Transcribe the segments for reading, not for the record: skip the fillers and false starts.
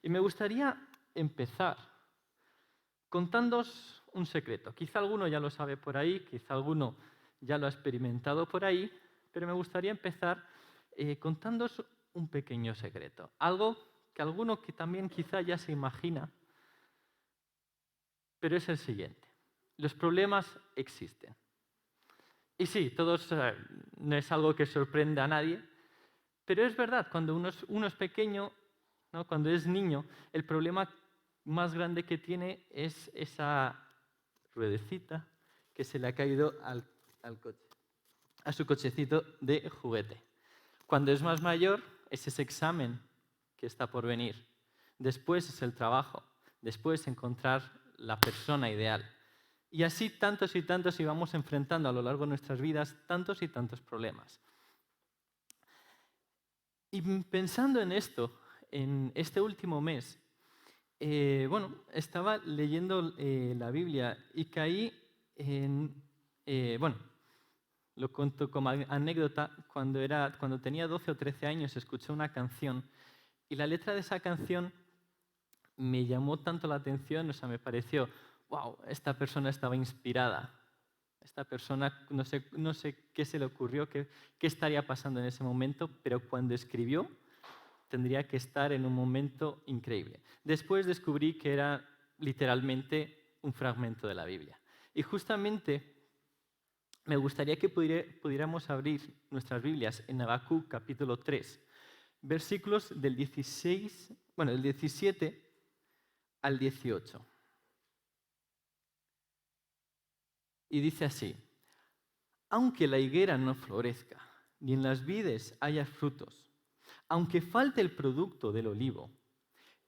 Y me gustaría empezar contándoos un secreto. Quizá alguno ya lo sabe por ahí, quizá alguno ya lo ha experimentado por ahí, pero me gustaría empezar contándoos un pequeño secreto. Algo que alguno que también quizá ya se imagina, pero es el siguiente. Los problemas existen. Y sí, no es algo que sorprenda a nadie, pero es verdad, cuando uno es pequeño, ¿no? Cuando es niño, el problema más grande que tiene es esa ruedecita que se le ha caído al coche, a su cochecito de juguete. Cuando es más mayor, es ese examen que está por venir. Después es el trabajo. Después encontrar la persona ideal. Y así tantos y tantos íbamos enfrentando a lo largo de nuestras vidas tantos y tantos problemas. Y pensando en esto, en este último mes, estaba leyendo la Biblia y caí en, lo cuento como anécdota, cuando tenía 12 o 13 años escuché una canción y la letra de esa canción me llamó tanto la atención, me pareció, wow, esta persona estaba inspirada. Esta persona, no sé qué se le ocurrió, qué estaría pasando en ese momento, pero cuando escribió tendría que estar en un momento increíble. Después descubrí que era literalmente un fragmento de la Biblia. Y justamente me gustaría que pudiéramos abrir nuestras Biblias en Habacuc capítulo 3, versículos del 17 al 18. Y dice así: aunque la higuera no florezca, ni en las vides haya frutos, aunque falte el producto del olivo,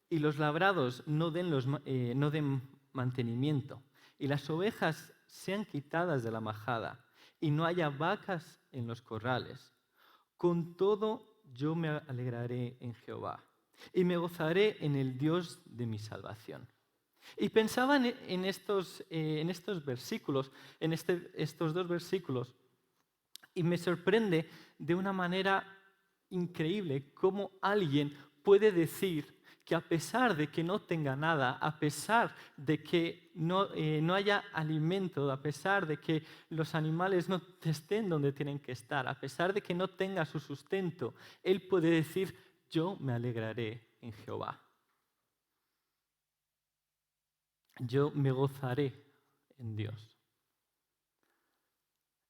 y los labrados no den mantenimiento, y las ovejas sean quitadas de la majada, y no haya vacas en los corrales, con todo yo me alegraré en Jehová, y me gozaré en el Dios de mi salvación. Y pensaba en estos versículos, estos dos versículos, y me sorprende de una manera increíble cómo alguien puede decir que a pesar de que no tenga nada, a pesar de que no haya alimento, a pesar de que los animales no estén donde tienen que estar, a pesar de que no tenga su sustento, él puede decir: yo me alegraré en Jehová. Yo me gozaré en Dios.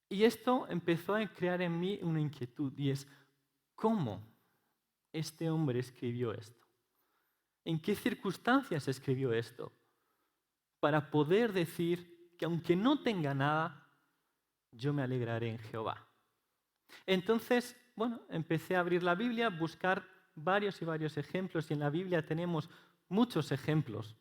Y esto empezó a crear en mí una inquietud, y es: ¿cómo este hombre escribió esto? ¿En qué circunstancias escribió esto? Para poder decir que aunque no tenga nada, yo me alegraré en Jehová. Entonces, empecé a abrir la Biblia, a buscar varios y varios ejemplos, y en la Biblia tenemos muchos ejemplos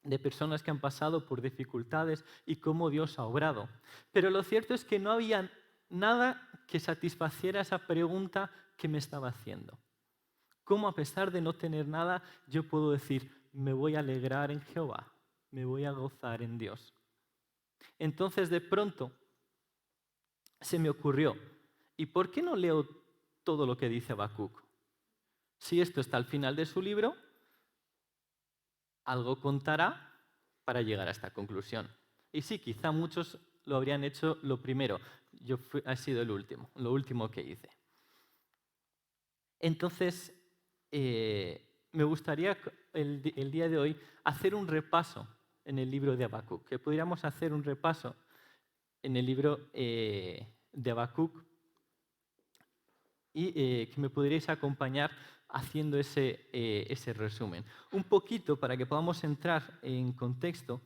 de personas que han pasado por dificultades y cómo Dios ha obrado. Pero lo cierto es que no había nada que satisfaciera esa pregunta que me estaba haciendo. ¿Cómo, a pesar de no tener nada, yo puedo decir: me voy a alegrar en Jehová, me voy a gozar en Dios? Entonces, de pronto, se me ocurrió: ¿y por qué no leo todo lo que dice Habacuc? Si esto está al final de su libro, algo contará para llegar a esta conclusión. Y sí, quizá muchos lo habrían hecho lo primero. Ha sido lo último que hice. Entonces, me gustaría el día de hoy hacer un repaso en el libro de Habacuc, que pudiéramos hacer un repaso en el libro de Habacuc y que me pudierais acompañar haciendo ese resumen. Un poquito, para que podamos entrar en contexto,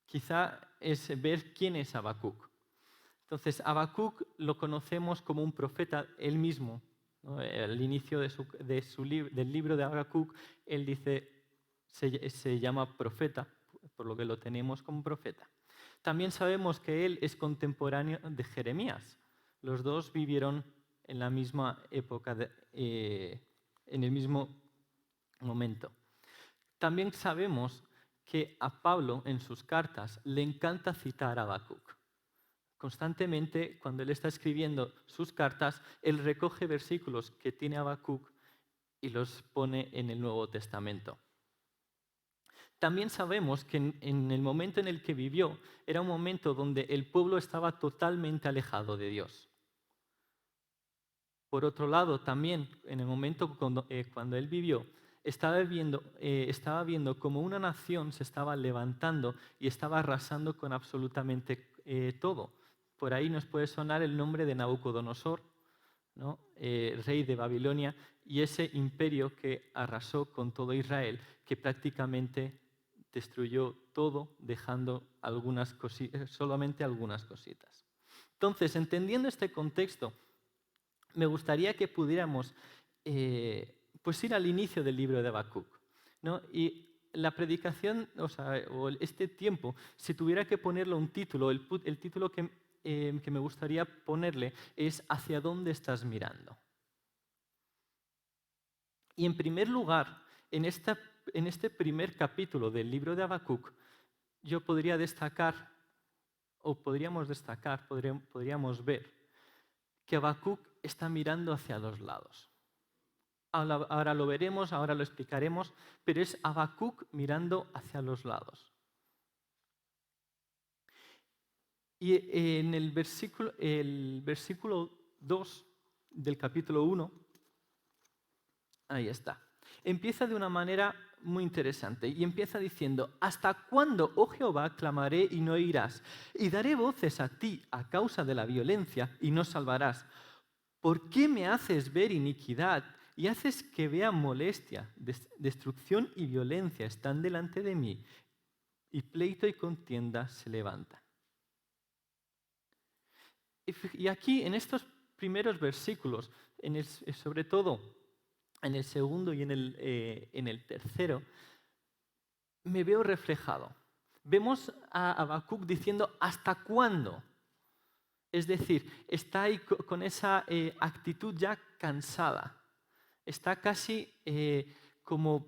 quizá es ver quién es Habacuc. Entonces, Habacuc lo conocemos como un profeta él mismo, ¿no? Al inicio del libro de Habacuc, él dice, se llama profeta, por lo que lo tenemos como profeta. También sabemos que él es contemporáneo de Jeremías. Los dos vivieron en la misma época, en el mismo momento. También sabemos que a Pablo, en sus cartas, le encanta citar a Habacuc. Constantemente, cuando él está escribiendo sus cartas, él recoge versículos que tiene Habacuc y los pone en el Nuevo Testamento. También sabemos que en el momento en el que vivió era un momento donde el pueblo estaba totalmente alejado de Dios. Por otro lado, también en el momento cuando él vivió, estaba viendo cómo una nación se estaba levantando y estaba arrasando con absolutamente todo. Por ahí nos puede sonar el nombre de Nabucodonosor, ¿no? Rey de Babilonia, y ese imperio que arrasó con todo Israel, que prácticamente destruyó todo, dejando solamente algunas cositas. Entonces, entendiendo este contexto, me gustaría que pudiéramos pues ir al inicio del libro de Habacuc, ¿no? Y la predicación, o este tiempo, si tuviera que ponerle un título, el título que me gustaría ponerle es ¿hacia dónde estás mirando? Y en primer lugar, en este primer capítulo del libro de Habacuc, yo podría destacar, o podríamos destacar, podríamos ver que Habacuc está mirando hacia los lados. Ahora lo veremos, ahora lo explicaremos, pero es Habacuc mirando hacia los lados. Y en el versículo 2 del capítulo 1, ahí está, empieza de una manera muy interesante y empieza diciendo: ¿hasta cuándo, oh Jehová, clamaré y no oirás? Y daré voces a ti a causa de la violencia y no salvarás. ¿Por qué me haces ver iniquidad y haces que vea molestia? Destrucción y violencia están delante de mí, y pleito y contienda se levantan. Y aquí, en estos primeros versículos, sobre todo en el segundo y en el tercero, me veo reflejado. Vemos a Habacuc diciendo: ¿hasta cuándo? Es decir, está ahí con esa actitud ya cansada. Está casi como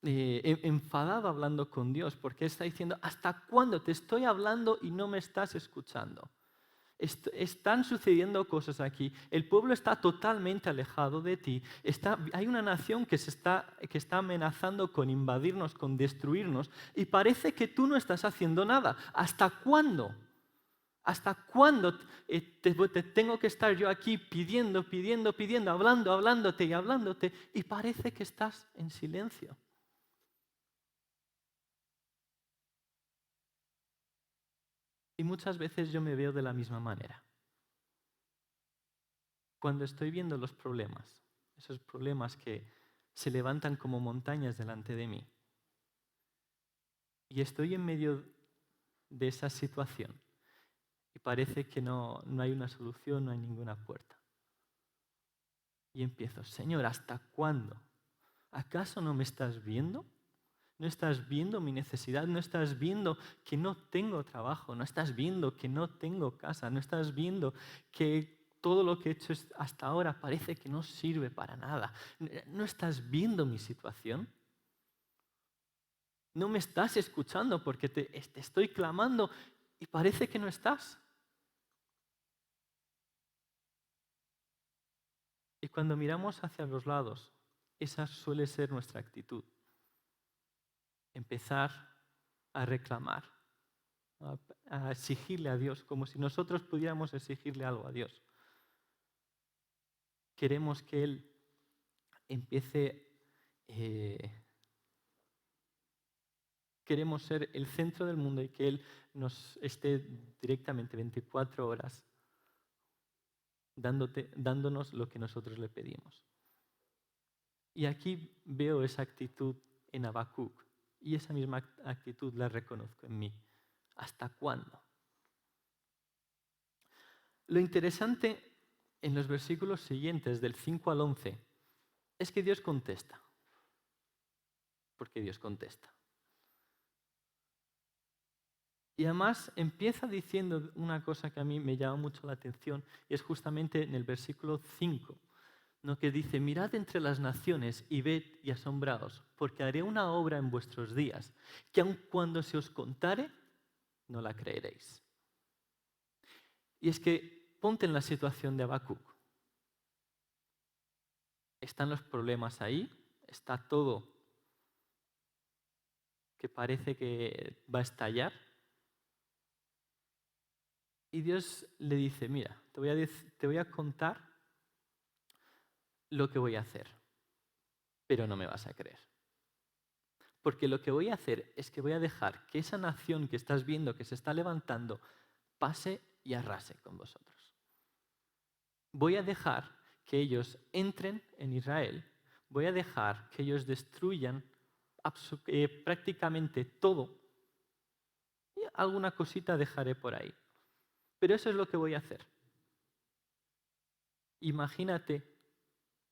enfadado hablando con Dios, porque está diciendo: ¿hasta cuándo te estoy hablando y no me estás escuchando? Están sucediendo cosas aquí. El pueblo está totalmente alejado de ti. Hay una nación que está amenazando con invadirnos, con destruirnos, y parece que tú no estás haciendo nada. ¿Hasta cuándo? ¿Hasta cuándo te tengo que estar yo aquí pidiendo, hablándote y hablándote, y parece que estás en silencio? Y muchas veces yo me veo de la misma manera. Cuando estoy viendo los problemas, esos problemas que se levantan como montañas delante de mí, y estoy en medio de esa situación, y parece que no hay una solución, no hay ninguna puerta. Y empiezo: Señor, ¿hasta cuándo? ¿Acaso no me estás viendo? ¿No estás viendo mi necesidad? ¿No estás viendo que no tengo trabajo? ¿No estás viendo que no tengo casa? ¿No estás viendo que todo lo que he hecho hasta ahora parece que no sirve para nada? ¿No estás viendo mi situación? ¿No me estás escuchando porque te estoy clamando y parece que no estás? Y cuando miramos hacia los lados, esa suele ser nuestra actitud. Empezar a reclamar, a exigirle a Dios, como si nosotros pudiéramos exigirle algo a Dios. Queremos que Él empiece, queremos ser el centro del mundo y que Él nos esté directamente 24 horas dándonos lo que nosotros le pedimos. Y aquí veo esa actitud en Habacuc, y esa misma actitud la reconozco en mí. ¿Hasta cuándo? Lo interesante en los versículos siguientes, del 5 al 11, es que Dios contesta. Porque Dios contesta. Y además empieza diciendo una cosa que a mí me llama mucho la atención, y es justamente en el versículo 5, ¿no? Que dice: mirad entre las naciones y ved y asombraos, porque haré una obra en vuestros días, que aun cuando se os contare, no la creeréis. Y es que ponte en la situación de Habacuc. están los problemas ahí, está todo que parece que va a estallar. Y Dios le dice, mira, te voy a contar lo que voy a hacer, pero no me vas a creer. Porque lo que voy a hacer es que voy a dejar que esa nación que estás viendo que se está levantando pase y arrase con vosotros. Voy a dejar que ellos entren en Israel, voy a dejar que ellos destruyan prácticamente todo y alguna cosita dejaré por ahí. Pero eso es lo que voy a hacer. Imagínate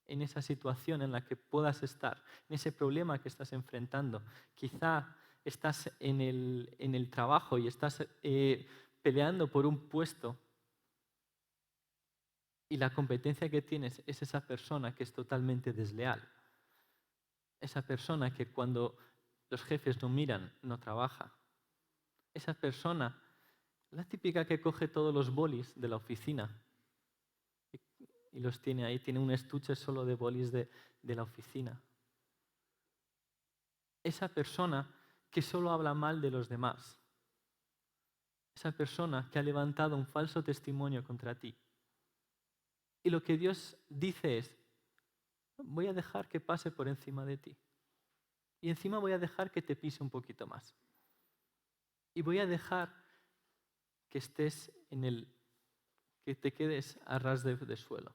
en esa situación en la que puedas estar, en ese problema que estás enfrentando. Quizá estás en el trabajo y estás peleando por un puesto y la competencia que tienes es esa persona que es totalmente desleal. Esa persona que cuando los jefes no miran, no trabaja. Esa persona, la típica que coge todos los bolis de la oficina y los tiene ahí, tiene un estuche solo de bolis de la oficina. Esa persona que solo habla mal de los demás. Esa persona que ha levantado un falso testimonio contra ti. Y lo que Dios dice es, voy a dejar que pase por encima de ti. Y encima voy a dejar que te pise un poquito más. Y voy a dejar que estés que te quedes a ras de suelo.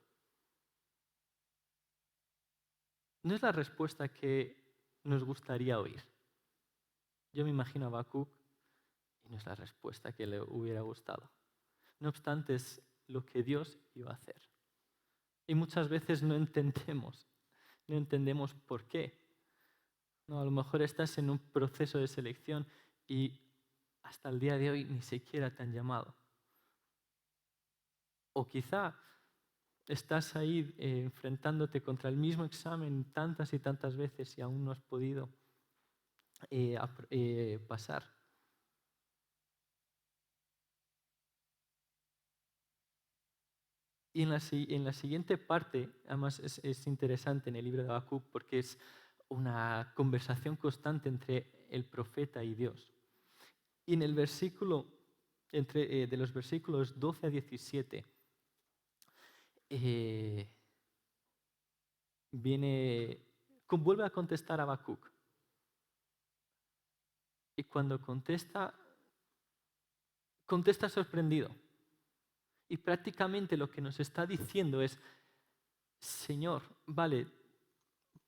No es la respuesta que nos gustaría oír. Yo me imagino a Habacuc y no es la respuesta que le hubiera gustado. No obstante, es lo que Dios iba a hacer. Y muchas veces no entendemos por qué. No, a lo mejor estás en un proceso de selección y hasta el día de hoy ni siquiera te han llamado. O quizá estás ahí enfrentándote contra el mismo examen tantas y tantas veces y aún no has podido pasar. Y en la siguiente parte, además es interesante en el libro de Habacuc porque es una conversación constante entre el profeta y Dios. Y en el versículo, de los versículos 12 a 17, vuelve a contestar a Habacuc. Y cuando contesta sorprendido. Y prácticamente lo que nos está diciendo es, Señor, vale,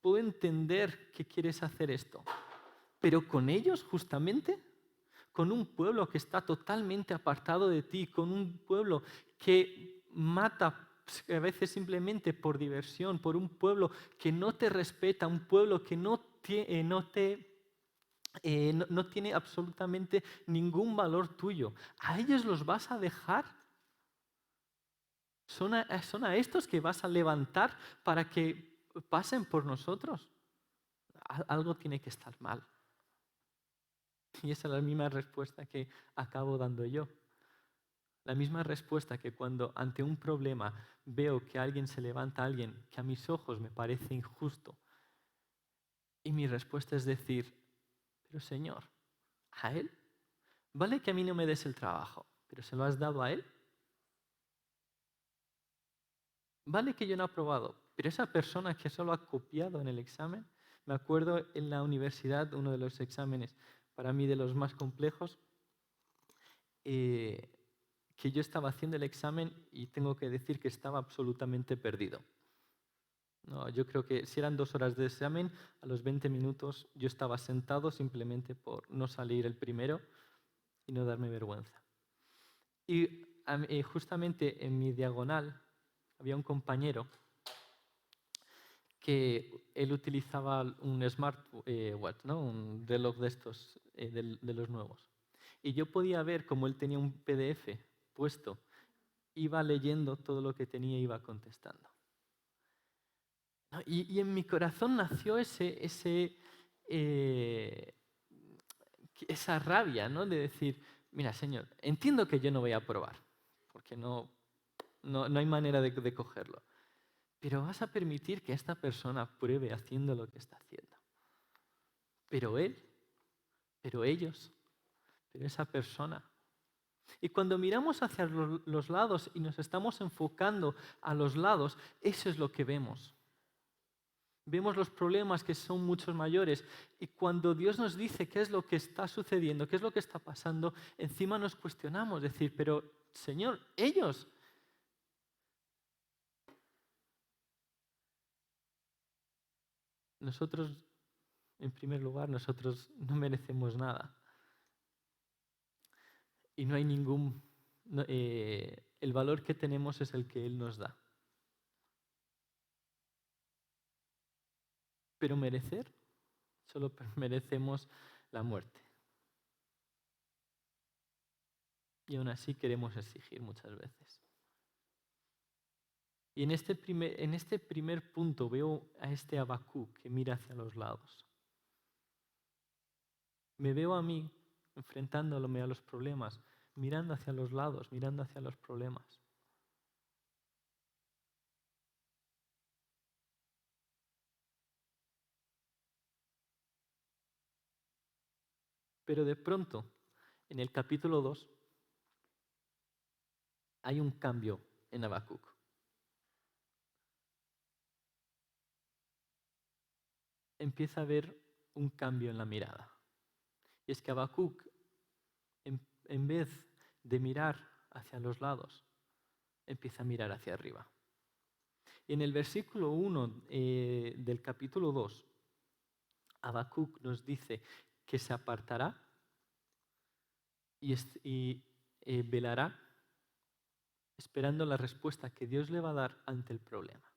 puedo entender que quieres hacer esto, pero con ellos justamente, con un pueblo que está totalmente apartado de ti, con un pueblo que mata a veces simplemente por diversión, por un pueblo que no te respeta, un pueblo que no tiene absolutamente ningún valor tuyo. ¿A ellos los vas a dejar? ¿Son a estos que vas a levantar para que pasen por nosotros? Algo tiene que estar mal. Y esa es la misma respuesta que acabo dando yo. La misma respuesta que cuando ante un problema veo que alguien se levanta, alguien que a mis ojos me parece injusto. Y mi respuesta es decir, pero Señor, ¿a él? Vale que a mí no me des el trabajo, pero ¿se lo has dado a él? Vale que yo no he aprobado, pero esa persona que solo ha copiado en el examen, me acuerdo en la universidad, uno de los exámenes, para mí de los más complejos, que yo estaba haciendo el examen y tengo que decir que estaba absolutamente perdido. No, yo creo que si eran 2 horas de examen, a los 20 minutos yo estaba sentado simplemente por no salir el primero y no darme vergüenza. Y justamente en mi diagonal había un compañero que él utilizaba un smartwatch, ¿no? Un reloj de estos, de los nuevos. Y yo podía ver cómo él tenía un PDF puesto, iba leyendo todo lo que tenía, iba contestando. ¿No? Y en mi corazón nació esa rabia, ¿no? De decir, mira, Señor, entiendo que yo no voy a aprobar, porque no hay manera de cogerlo. pero vas a permitir que esta persona pruebe haciendo lo que está haciendo. Pero él, pero ellos, pero esa persona. Y cuando miramos hacia los lados y nos estamos enfocando a los lados, eso es lo que vemos. Vemos los problemas que son muchos mayores y cuando Dios nos dice qué es lo que está sucediendo, qué es lo que está pasando, encima nos cuestionamos, decir, pero Señor, ellos. Nosotros, en primer lugar, nosotros no merecemos nada. Y no hay el valor que tenemos es el que Él nos da. Pero merecer, solo merecemos la muerte. Y aún así queremos exigir muchas veces. Y en este primer punto veo a este Habacuc que mira hacia los lados. Me veo a mí enfrentándome a los problemas, mirando hacia los lados, mirando hacia los problemas. Pero de pronto, en el capítulo 2, hay un cambio en Habacuc. Empieza a haber un cambio en la mirada. Y es que Habacuc, en vez de mirar hacia los lados, empieza a mirar hacia arriba. Y en el versículo 1 del capítulo 2, Habacuc nos dice que se apartará y velará esperando la respuesta que Dios le va a dar ante el problema.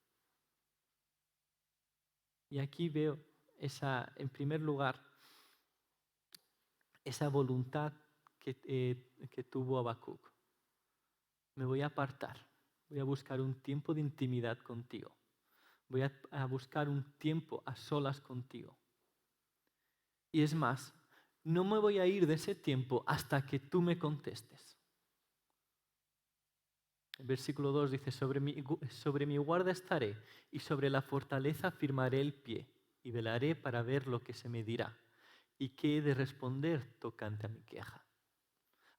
Y aquí veo en primer lugar, esa voluntad que tuvo Habacuc. Me voy a apartar, voy a buscar un tiempo de intimidad contigo. Voy a buscar un tiempo a solas contigo. Y es más, no me voy a ir de ese tiempo hasta que tú me contestes. El versículo 2 dice, sobre mi guarda estaré y sobre la fortaleza firmaré el pie y velaré para ver lo que se me dirá y qué he de responder tocante a mi queja.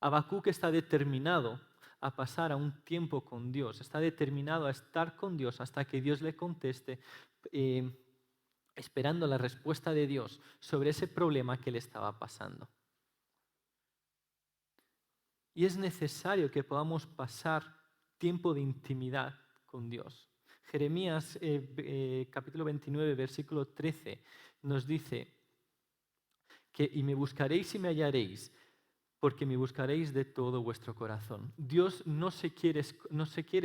Habacuc está determinado a pasar a un tiempo con Dios, está determinado a estar con Dios hasta que Dios le conteste, esperando la respuesta de Dios sobre ese problema que le estaba pasando. Y es necesario que podamos pasar tiempo de intimidad con Dios. Jeremías capítulo 29, versículo 13 nos dice que y me buscaréis y me hallaréis, porque me buscaréis de todo vuestro corazón. Dios no se quiere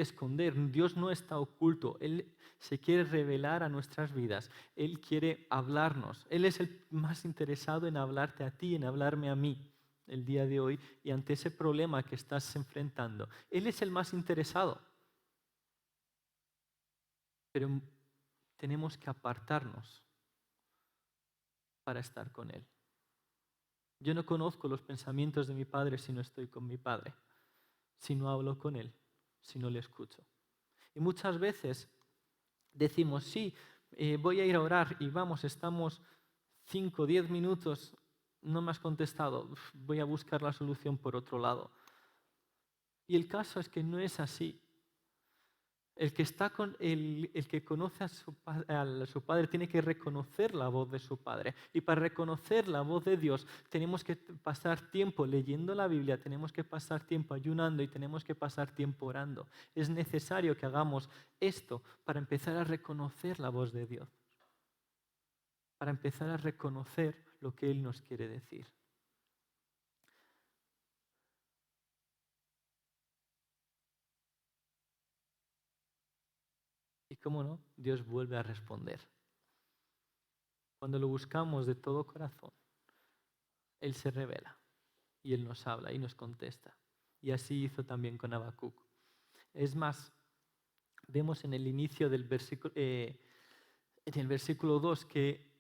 esconder, Dios no está oculto, Él se quiere revelar a nuestras vidas, Él quiere hablarnos, Él es el más interesado en hablarte a ti, en hablarme a mí el día de hoy y ante ese problema que estás enfrentando. Él es el más interesado, pero tenemos que apartarnos para estar con Él. Yo no conozco los pensamientos de mi Padre si no estoy con mi Padre, si no hablo con Él, si no le escucho. Y muchas veces decimos, sí, voy a ir a orar y vamos, estamos 5 o 10 minutos, no me has contestado, voy a buscar la solución por otro lado. Y el caso es que no es así. El que conoce a su padre tiene que reconocer la voz de su padre. Y para reconocer la voz de Dios tenemos que pasar tiempo leyendo la Biblia, tenemos que pasar tiempo ayunando y tenemos que pasar tiempo orando. Es necesario que hagamos esto para empezar a reconocer la voz de Dios. Para empezar a reconocer lo que Él nos quiere decir. Y cómo no, Dios vuelve a responder. Cuando lo buscamos de todo corazón, Él se revela y Él nos habla y nos contesta. Y así hizo también con Habacuc. Es más, vemos en el inicio del versículo, en el versículo 2 que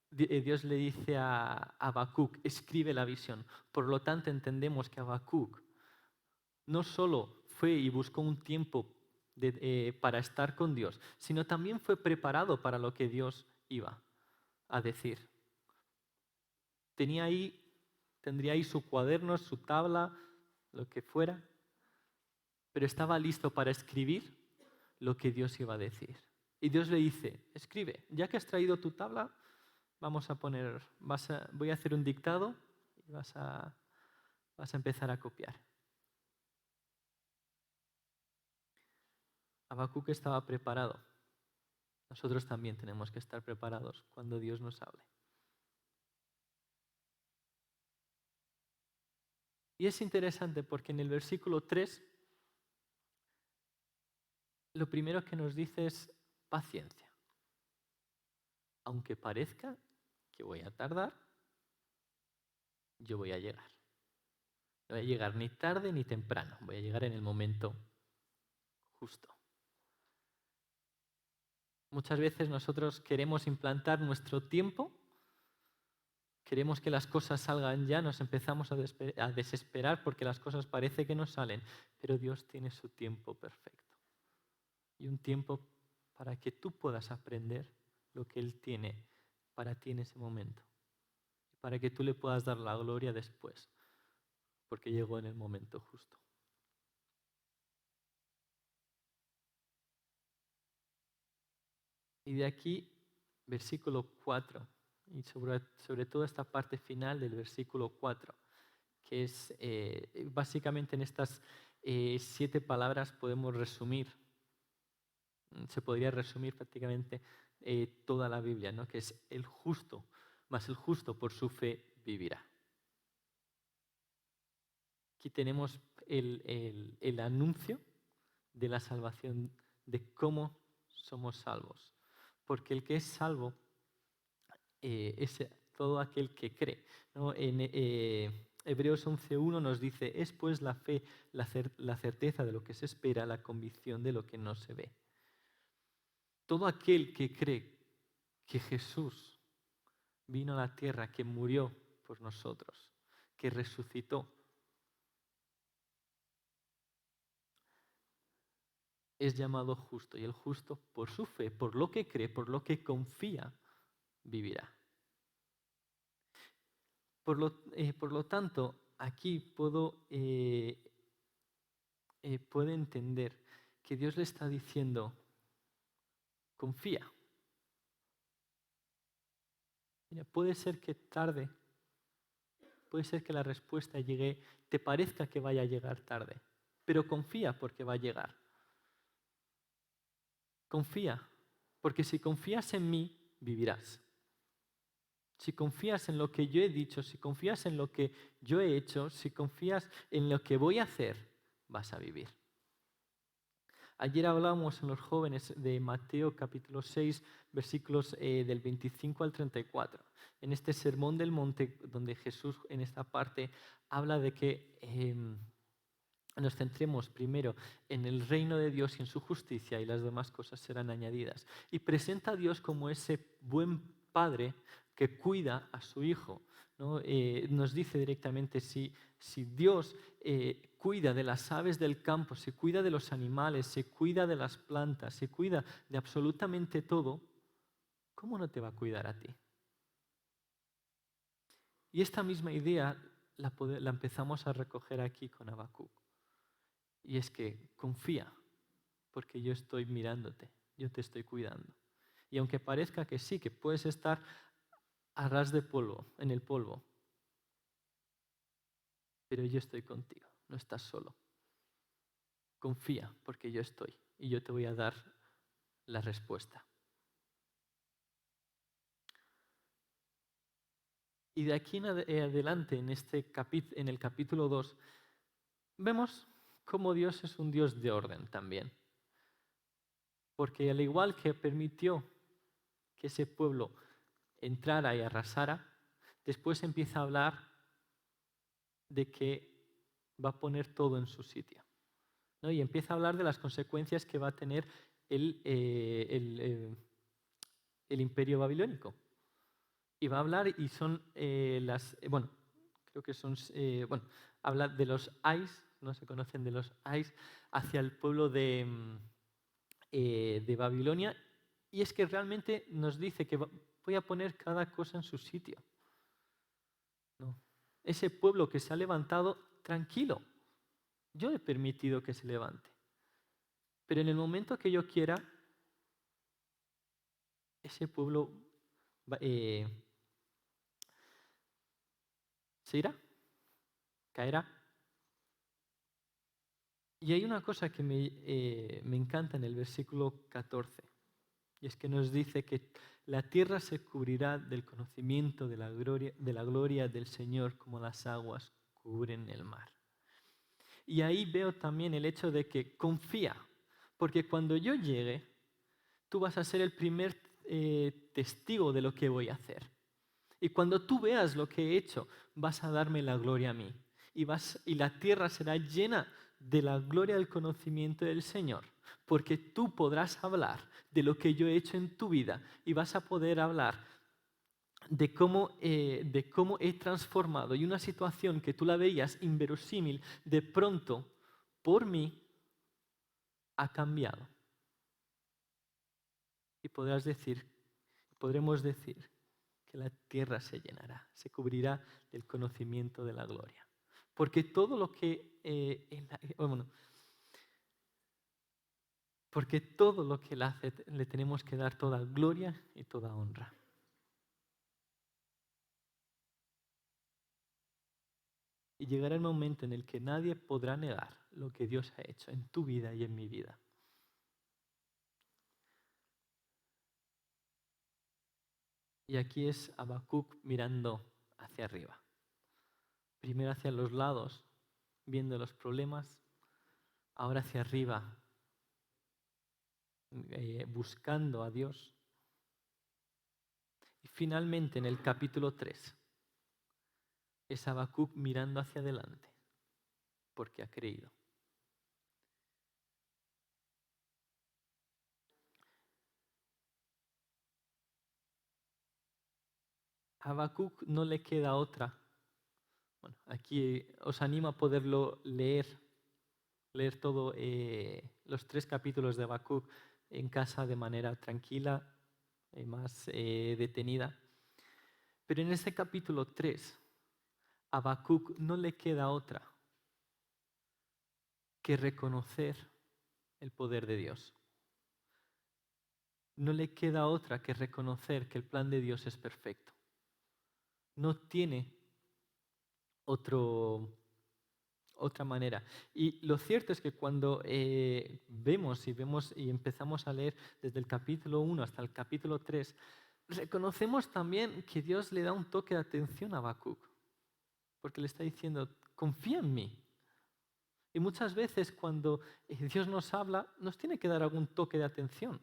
Dios le dice a Habacuc, escribe la visión. Por lo tanto, entendemos que Habacuc no solo fue y buscó un tiempo para estar con Dios, sino también fue preparado para lo que Dios iba a decir. Tendría ahí su cuaderno, su tabla, lo que fuera, pero estaba listo para escribir lo que Dios iba a decir. Y Dios le dice, escribe, ya que has traído tu tabla, voy a hacer un dictado y vas a empezar a copiar. Habacuc estaba preparado. Nosotros también tenemos que estar preparados cuando Dios nos hable. Y es interesante porque en el versículo 3, lo primero que nos dice es paciencia. Aunque parezca que voy a tardar, yo voy a llegar. No voy a llegar ni tarde ni temprano, voy a llegar en el momento justo. Muchas veces nosotros queremos implantar nuestro tiempo, queremos que las cosas salgan ya, nos empezamos a desesperar porque las cosas parece que no salen, pero Dios tiene su tiempo perfecto. Y un tiempo para que tú puedas aprender lo que Él tiene para ti en ese momento. Para que tú le puedas dar la gloria después, porque llegó en el momento justo. Y de aquí, versículo 4, y sobre todo esta parte final del versículo 4, que es básicamente en estas 7 palabras podemos resumir, se podría resumir prácticamente toda la Biblia, ¿no? Que es el justo, mas el justo por su fe vivirá. Aquí tenemos el anuncio de la salvación, de cómo somos salvos. Porque el que es salvo es todo aquel que cree, ¿no? En Hebreos 11.1 nos dice, es pues la fe, la certeza de lo que se espera, la convicción de lo que no se ve. Todo aquel que cree que Jesús vino a la tierra, que murió por nosotros, que resucitó, es llamado justo, y el justo por su fe, por lo que cree, por lo que confía, vivirá. Por lo tanto, aquí puede entender que Dios le está diciendo, confía. Mira, puede ser que tarde, puede ser que la respuesta llegue, te parezca que vaya a llegar tarde, pero confía porque va a llegar. Confía, porque si confías en mí, vivirás. Si confías en lo que yo he dicho, si confías en lo que yo he hecho, si confías en lo que voy a hacer, vas a vivir. Ayer hablábamos en los jóvenes de Mateo capítulo 6, versículos del 25 al 34. En este sermón del monte, donde Jesús en esta parte habla de que nos centremos primero en el reino de Dios y en su justicia, y las demás cosas serán añadidas. Y presenta a Dios como ese buen padre que cuida a su hijo, ¿no? Nos dice directamente, si Dios cuida de las aves del campo, se cuida de los animales, se cuida de las plantas, se cuida de absolutamente todo, ¿cómo no te va a cuidar a ti? Y esta misma idea la empezamos a recoger aquí con Habacuc. Y es que confía, porque yo estoy mirándote, yo te estoy cuidando. Y aunque parezca que sí, que puedes estar a ras de polvo, en el polvo, pero yo estoy contigo, no estás solo. Confía, porque yo estoy y yo te voy a dar la respuesta. Y de aquí en adelante, en el capítulo 2, vemos cómo Dios es un Dios de orden también. Porque al igual que permitió que ese pueblo entrara y arrasara, después empieza a hablar de que va a poner todo en su sitio, ¿no? Y empieza a hablar de las consecuencias que va a tener el imperio babilónico. Y va a hablar, y son habla de los Ais, no se conocen de los Ais, hacia el pueblo de de Babilonia, y es que realmente nos dice que voy a poner cada cosa en su sitio. No. Ese pueblo que se ha levantado, tranquilo, yo he permitido que se levante. Pero en el momento que yo quiera, ese pueblo se irá, caerá. Y hay una cosa que me encanta en el versículo 14, y es que nos dice que la tierra se cubrirá del conocimiento de la gloria del Señor como las aguas cubren el mar. Y ahí veo también el hecho de que confía, porque cuando yo llegue, tú vas a ser el primer testigo de lo que voy a hacer. Y cuando tú veas lo que he hecho, vas a darme la gloria a mí. Y la tierra será llena de la gloria del conocimiento del Señor, porque tú podrás hablar de lo que yo he hecho en tu vida y vas a poder hablar de cómo he transformado y una situación que tú la veías inverosímil, de pronto, por mí, ha cambiado. Y podremos decir que la tierra se llenará, se cubrirá del conocimiento de la gloria. Porque todo lo que porque todo lo que Él hace le tenemos que dar toda gloria y toda honra. Y llegará el momento en el que nadie podrá negar lo que Dios ha hecho en tu vida y en mi vida. Y aquí es Habacuc mirando hacia arriba. Primero hacia los lados, viendo los problemas, ahora hacia arriba, buscando a Dios. Y finalmente en el capítulo 3 es Habacuc mirando hacia adelante, porque ha creído. A Habacuc no le queda otra. Bueno, aquí os animo a poderlo leer todo los 3 capítulos de Habacuc en casa de manera tranquila y más detenida. Pero en este capítulo 3, a Habacuc no le queda otra que reconocer el poder de Dios. No le queda otra que reconocer que el plan de Dios es perfecto. No tiene otra manera. Y lo cierto es que cuando vemos y empezamos a leer desde el capítulo 1 hasta el capítulo 3, reconocemos también que Dios le da un toque de atención a Habacuc, porque le está diciendo, confía en mí. Y muchas veces cuando Dios nos habla, nos tiene que dar algún toque de atención.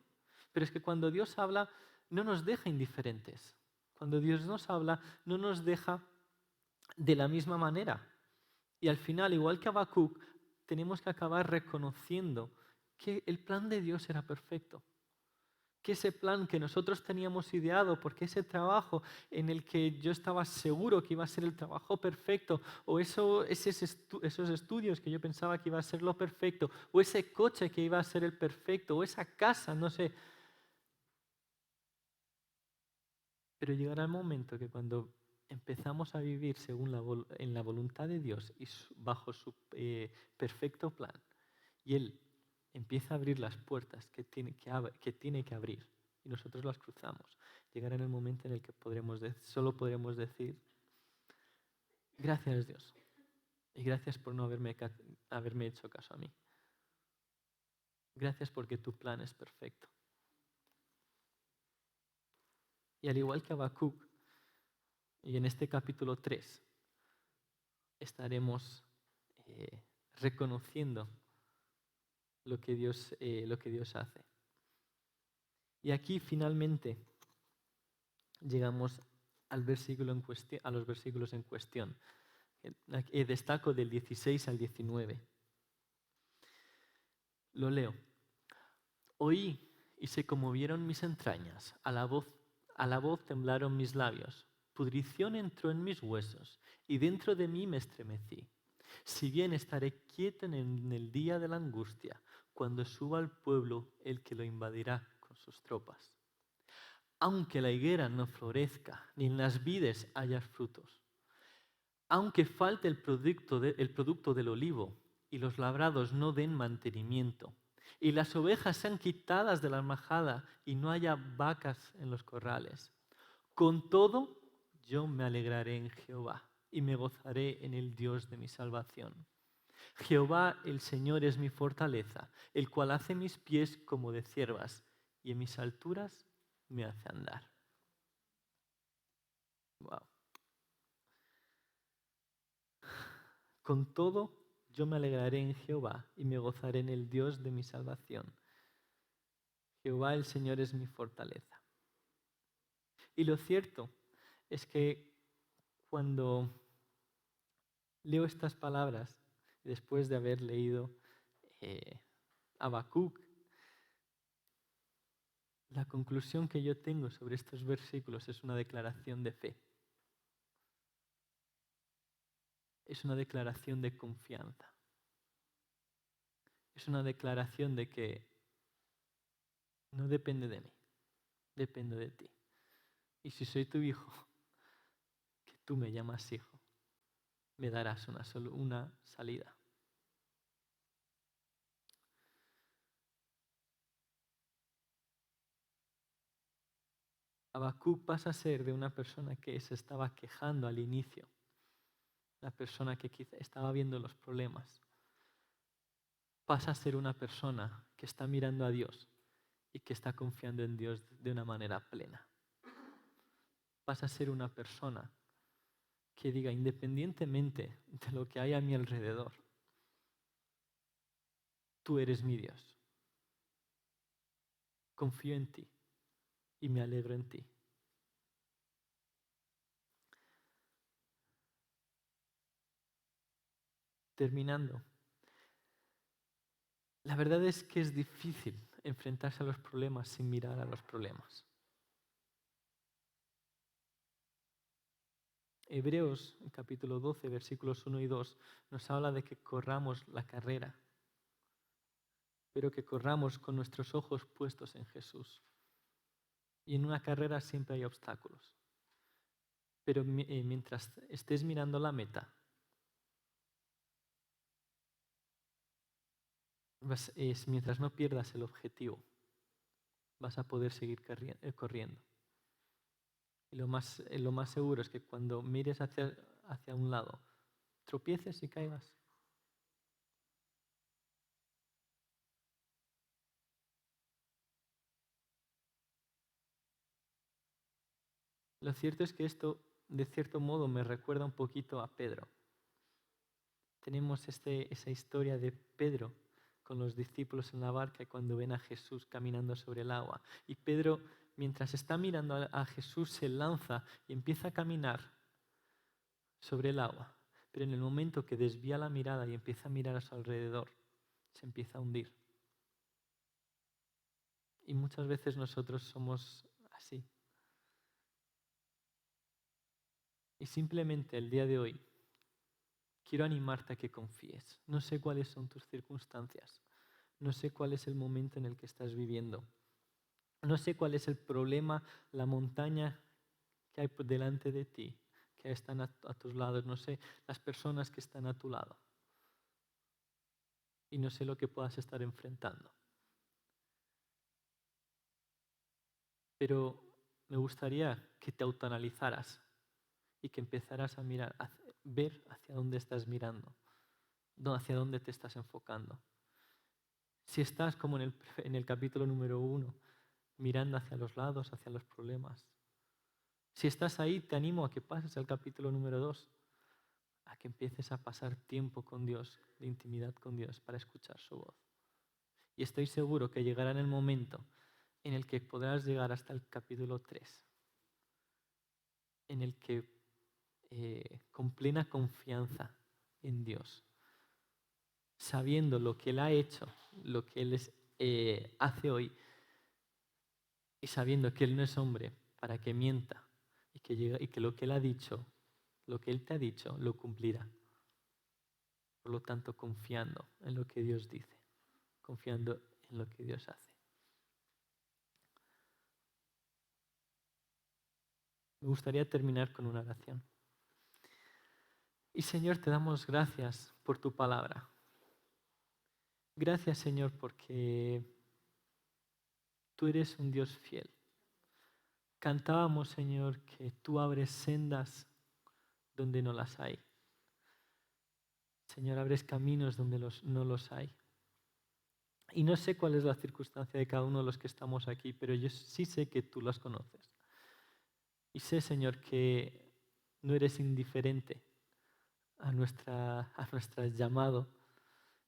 Pero es que cuando Dios habla, no nos deja indiferentes. Cuando Dios nos habla, no nos deja de la misma manera. Y al final, igual que Habacuc, tenemos que acabar reconociendo que el plan de Dios era perfecto. Que ese plan que nosotros teníamos ideado, porque ese trabajo en el que yo estaba seguro que iba a ser el trabajo perfecto, o esos estudios que yo pensaba que iba a ser lo perfecto, o ese coche que iba a ser el perfecto, o esa casa, no sé. Pero llegará el momento que cuando empezamos a vivir en la voluntad de Dios y bajo su perfecto plan, y Él empieza a abrir las puertas que tiene que abrir, y nosotros las cruzamos, llegará en el momento en el que solo podremos decir, gracias Dios, y gracias por no haberme hecho caso a mí. Gracias porque tu plan es perfecto. Y al igual que Habacuc, y en este capítulo 3, estaremos reconociendo lo que Dios hace. Y aquí finalmente llegamos a los versículos en cuestión. Destaco del 16 al 19. Lo leo. Oí y se conmovieron mis entrañas, a la voz temblaron mis labios, pudrición entró en mis huesos y dentro de mí me estremecí. Si bien estaré quieto en el día de la angustia, cuando suba al pueblo el que lo invadirá con sus tropas. Aunque la higuera no florezca, ni en las vides haya frutos, aunque falte el producto del olivo y los labrados no den mantenimiento, y las ovejas sean quitadas de la majada y no haya vacas en los corrales, con todo yo me alegraré en Jehová y me gozaré en el Dios de mi salvación. Jehová el Señor es mi fortaleza, el cual hace mis pies como de ciervas y en mis alturas me hace andar. Wow. Con todo, yo me alegraré en Jehová y me gozaré en el Dios de mi salvación. Jehová el Señor es mi fortaleza. Y lo cierto es que cuando leo estas palabras, después de haber leído Habacuc, la conclusión que yo tengo sobre estos versículos es una declaración de fe. Es una declaración de confianza. Es una declaración de que no depende de mí, depende de ti. Y si soy tu hijo, que tú me llamas hijo, me darás una salida. Habacuc pasa a ser de una persona que se estaba quejando al inicio, la persona que quizá estaba viendo los problemas, pasa a ser una persona que está mirando a Dios y que está confiando en Dios de una manera plena. Pasa a ser una persona que diga, independientemente de lo que hay a mi alrededor, tú eres mi Dios. Confío en ti y me alegro en ti. Terminando, la verdad es que es difícil enfrentarse a los problemas sin mirar a los problemas. Hebreos, capítulo 12, versículos 1 y 2, nos habla de que corramos la carrera, pero que corramos con nuestros ojos puestos en Jesús. Y en una carrera siempre hay obstáculos. Pero mientras estés mirando la meta, mientras no pierdas el objetivo, vas a poder seguir corriendo. Y lo más seguro es que cuando mires hacia un lado, tropieces y caigas. Lo cierto es que esto, de cierto modo, me recuerda un poquito a Pedro. Tenemos esa historia de Pedro con los discípulos en la barca y cuando ven a Jesús caminando sobre el agua. Y Pedro, mientras está mirando a Jesús, se lanza y empieza a caminar sobre el agua. Pero en el momento que desvía la mirada y empieza a mirar a su alrededor, se empieza a hundir. Y muchas veces nosotros somos así. Y simplemente el día de hoy quiero animarte a que confíes. No sé cuáles son tus circunstancias. No sé cuál es el momento en el que estás viviendo. No sé cuál es el problema, la montaña que hay por delante de ti, que están a tus lados. No sé las personas que están a tu lado. Y no sé lo que puedas estar enfrentando. Pero me gustaría que te autoanalizaras y que empezaras a mirar, ver hacia dónde estás mirando, hacia dónde te estás enfocando. Si estás como en el capítulo número 1, mirando hacia los lados, hacia los problemas. Si estás ahí, te animo a que pases al capítulo número 2, a que empieces a pasar tiempo con Dios, de intimidad con Dios, para escuchar su voz. Y estoy seguro que llegará en el momento en el que podrás llegar hasta el capítulo 3, en el que con plena confianza en Dios, sabiendo lo que Él ha hecho, lo que Él hace hoy, y sabiendo que Él no es hombre para que mienta y que lo que Él ha dicho, lo que Él te ha dicho, lo cumplirá. Por lo tanto, confiando en lo que Dios dice, confiando en lo que Dios hace. Me gustaría terminar con una oración. Y Señor, te damos gracias por tu palabra. Gracias, Señor, porque tú eres un Dios fiel. Cantábamos, Señor, que tú abres sendas donde no las hay. Señor, abres caminos donde no los hay. Y no sé cuál es la circunstancia de cada uno de los que estamos aquí, pero yo sí sé que tú las conoces. Y sé, Señor, que no eres indiferente a nuestro llamado.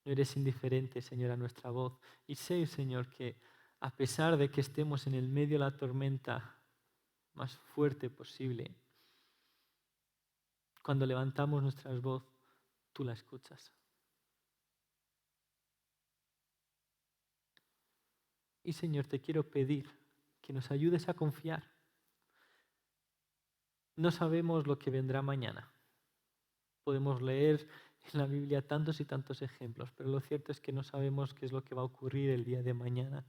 No eres indiferente, Señor, a nuestra voz. Y sé, Señor, que a pesar de que estemos en el medio de la tormenta más fuerte posible, cuando levantamos nuestra voz, tú la escuchas. Y Señor, te quiero pedir que nos ayudes a confiar. No sabemos lo que vendrá mañana. Podemos leer en la Biblia tantos y tantos ejemplos, pero lo cierto es que no sabemos qué es lo que va a ocurrir el día de mañana.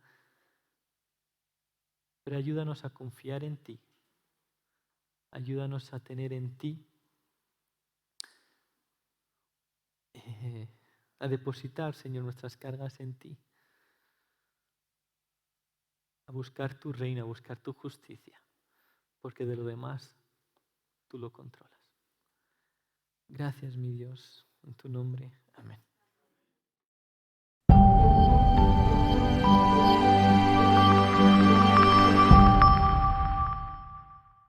Pero ayúdanos a confiar en ti. Ayúdanos a tener en ti, a depositar, Señor, nuestras cargas en ti. A buscar tu reino, a buscar tu justicia, porque de lo demás tú lo controlas. Gracias, mi Dios, en tu nombre. Amén.